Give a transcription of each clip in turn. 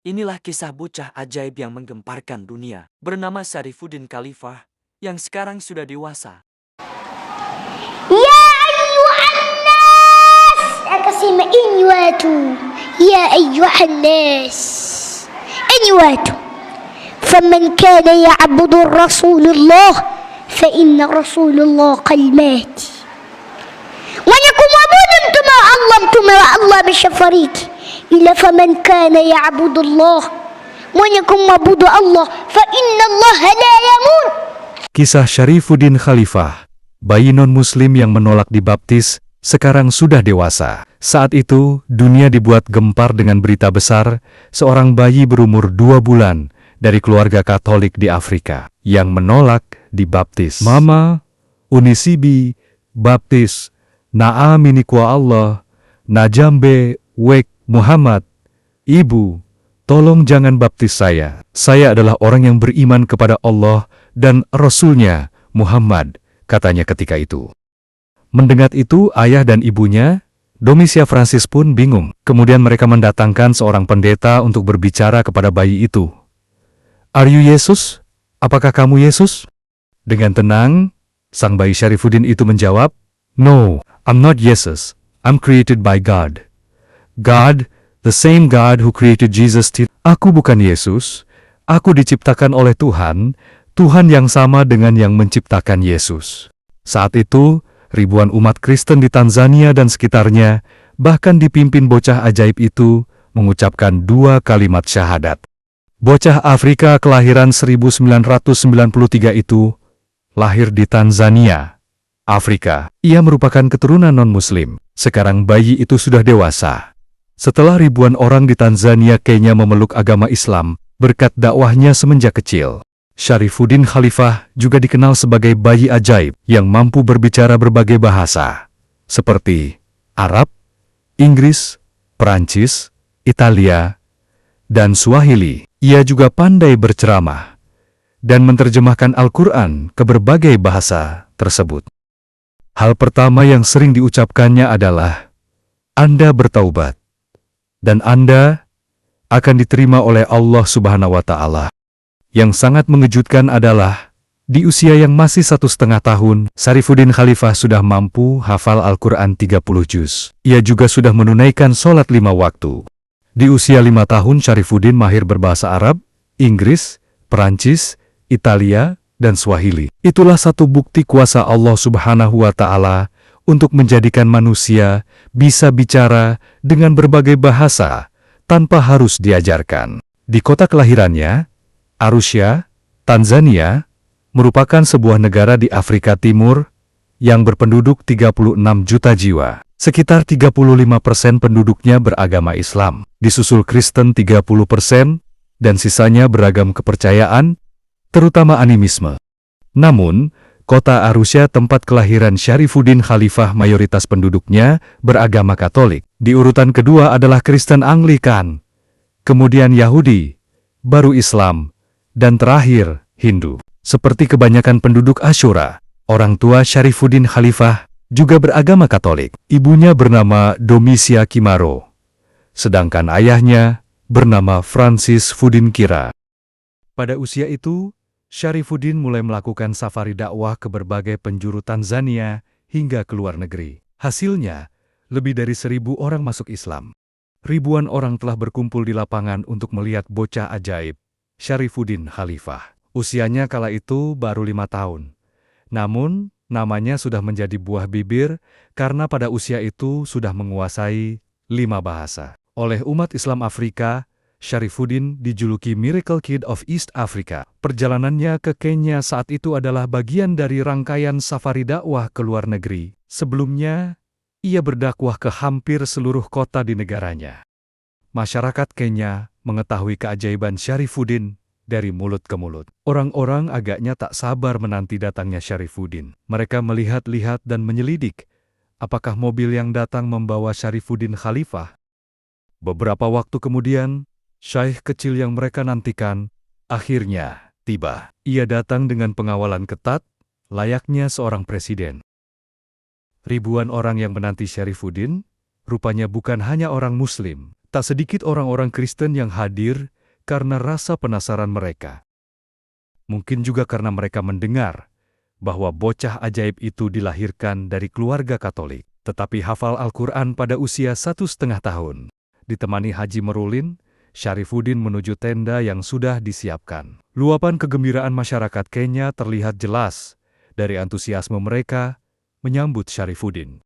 Inilah kisah bocah ajaib yang menggemparkan dunia, bernama Syarifuddin Khalifah, yang sekarang sudah dewasa. يا أيها الناس أقسم إنواتو يا أيها الناس إنواتو فمن كان يعبد الرسول الله فإن رسول الله قد مات ونكم عبودتم وعلمتم الله بشفريك إلا فمن كان يعبد الله ونكم عبود الله فإن الله لا يموت. Kisah Syarifuddin Khalifah, bayi non-muslim yang menolak dibaptis, sekarang sudah dewasa. Saat itu, dunia dibuat gempar dengan berita besar, seorang bayi berumur 2 bulan dari keluarga Katolik di Afrika yang menolak dibaptis. Mama, unisibi, baptis, na'aminikwa Allah, najambe, wek, Muhammad, ibu, tolong jangan baptis saya. Saya adalah orang yang beriman kepada Allah dan Rasul-Nya, Muhammad, katanya ketika itu. Mendengar itu, ayah dan ibunya, Domisia Francis pun bingung. Kemudian mereka mendatangkan seorang pendeta untuk berbicara kepada bayi itu. Are you Yesus? Apakah kamu Yesus? Dengan tenang, sang bayi Syarifuddin itu menjawab, No, I'm not Jesus. I'm created by God. God, the same God who created Jesus. Aku bukan Yesus. Aku diciptakan oleh Tuhan, Tuhan yang sama dengan yang menciptakan Yesus. Saat itu, ribuan umat Kristen di Tanzania dan sekitarnya, bahkan dipimpin bocah ajaib itu, mengucapkan 2 kalimat syahadat. Bocah Afrika kelahiran 1993 itu, lahir di Tanzania, Afrika. Ia merupakan keturunan non-muslim. Sekarang bayi itu sudah dewasa. Setelah ribuan orang di Tanzania Kenya memeluk agama Islam, berkat dakwahnya semenjak kecil. Syarifuddin Khalifah juga dikenal sebagai bayi ajaib yang mampu berbicara berbagai bahasa, seperti Arab, Inggris, Perancis, Italia, dan Swahili. Ia juga pandai berceramah dan menerjemahkan Al-Quran ke berbagai bahasa tersebut. Hal pertama yang sering diucapkannya adalah, Anda bertaubat, dan Anda akan diterima oleh Allah Subhanahu wa Ta'ala. Yang sangat mengejutkan adalah, di usia yang masih 1,5 tahun, Syarifuddin Khalifah sudah mampu hafal Al-Quran 30 juz. Ia juga sudah menunaikan sholat 5 waktu. Di usia 5 tahun, Syarifuddin mahir berbahasa Arab, Inggris, Perancis, Italia, dan Swahili. Itulah satu bukti kuasa Allah Subhanahu wa Ta'ala untuk menjadikan manusia bisa bicara dengan berbagai bahasa tanpa harus diajarkan. Di kota kelahirannya, Arusha, Tanzania, merupakan sebuah negara di Afrika Timur yang berpenduduk 36 juta jiwa. Sekitar 35% penduduknya beragama Islam, disusul Kristen 30%, dan sisanya beragam kepercayaan, terutama animisme. Namun, kota Arusha tempat kelahiran Syarifuddin Khalifah mayoritas penduduknya beragama Katolik. Di urutan kedua adalah Kristen Anglikan, kemudian Yahudi, baru Islam, dan terakhir Hindu. Seperti kebanyakan penduduk Ashura, orang tua Syarifuddin Khalifah juga beragama Katolik. Ibunya bernama Domisia Kimaro, sedangkan ayahnya bernama Francis Fuddin Kira. Pada usia itu, Syarifuddin mulai melakukan safari dakwah ke berbagai penjuru Tanzania hingga ke luar negeri. Hasilnya, lebih dari 1.000 orang masuk Islam. Ribuan orang telah berkumpul di lapangan untuk melihat bocah ajaib, Syarifuddin Khalifah. Usianya kala itu baru 5 tahun. Namun, namanya sudah menjadi buah bibir karena pada usia itu sudah menguasai 5 bahasa. Oleh umat Islam Afrika, Syarifuddin dijuluki Miracle Kid of East Africa. Perjalanannya ke Kenya saat itu adalah bagian dari rangkaian safari dakwah ke luar negeri. Sebelumnya, ia berdakwah ke hampir seluruh kota di negaranya. Masyarakat Kenya mengetahui keajaiban Syarifuddin dari mulut ke mulut. Orang-orang agaknya tak sabar menanti datangnya Syarifuddin. Mereka melihat-lihat dan menyelidik, apakah mobil yang datang membawa Syarifuddin Khalifah. Beberapa waktu kemudian, Syaikh kecil yang mereka nantikan, akhirnya tiba. Ia datang dengan pengawalan ketat, layaknya seorang presiden. Ribuan orang yang menanti Syarifuddin, rupanya bukan hanya orang Muslim. Tak sedikit orang-orang Kristen yang hadir, karena rasa penasaran mereka. Mungkin juga karena mereka mendengar bahwa bocah ajaib itu dilahirkan dari keluarga Katolik, tetapi hafal Al-Quran pada usia 1,5 tahun. Ditemani Haji Merulin, Syarifuddin menuju tenda yang sudah disiapkan. Luapan kegembiraan masyarakat Kenya terlihat jelas dari antusiasme mereka menyambut Syarifuddin.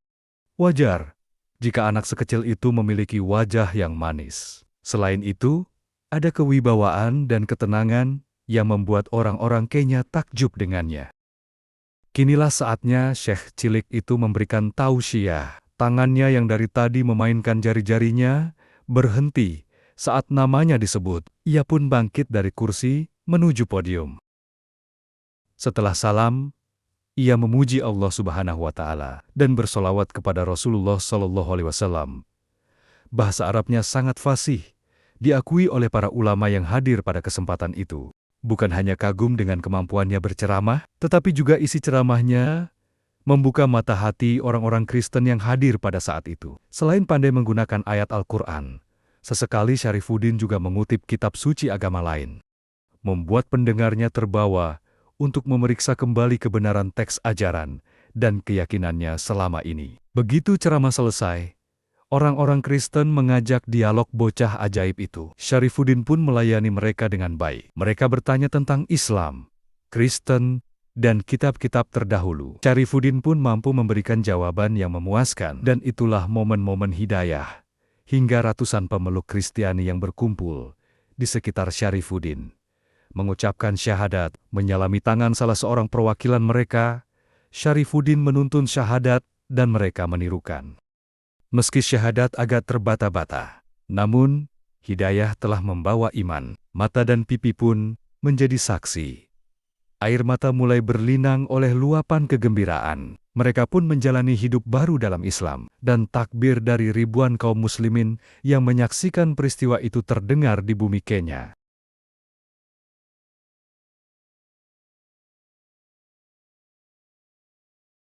Wajar jika anak sekecil itu memiliki wajah yang manis. Selain itu, ada kewibawaan dan ketenangan yang membuat orang-orang Kenya takjub dengannya. Kinilah saatnya Syekh cilik itu memberikan tausiah. Tangannya yang dari tadi memainkan jari-jarinya berhenti saat namanya disebut. Ia pun bangkit dari kursi menuju podium. Setelah salam, ia memuji Allah Subhanahu wa Ta'ala dan bersolawat kepada Rasulullah Shallallahu Alaihi Wasallam. Bahasa Arabnya sangat fasih, diakui oleh para ulama yang hadir pada kesempatan itu. Bukan hanya kagum dengan kemampuannya berceramah, tetapi juga isi ceramahnya membuka mata hati orang-orang Kristen yang hadir pada saat itu. Selain pandai menggunakan ayat Al-Quran, sesekali Syarifuddin juga mengutip kitab suci agama lain, membuat pendengarnya terbawa untuk memeriksa kembali kebenaran teks ajaran dan keyakinannya selama ini. Begitu ceramah selesai, orang-orang Kristen mengajak dialog bocah ajaib itu. Syarifuddin pun melayani mereka dengan baik. Mereka bertanya tentang Islam, Kristen, dan kitab-kitab terdahulu. Syarifuddin pun mampu memberikan jawaban yang memuaskan. Dan itulah momen-momen hidayah, hingga ratusan pemeluk Kristiani yang berkumpul di sekitar Syarifuddin mengucapkan syahadat, menyalami tangan salah seorang perwakilan mereka. Syarifuddin menuntun syahadat dan mereka menirukan. Meski syahadat agak terbata-bata, namun hidayah telah membawa iman. Mata dan pipi pun menjadi saksi. Air mata mulai berlinang oleh luapan kegembiraan. Mereka pun menjalani hidup baru dalam Islam. Dan takbir dari ribuan kaum muslimin yang menyaksikan peristiwa itu terdengar di bumi Kenya.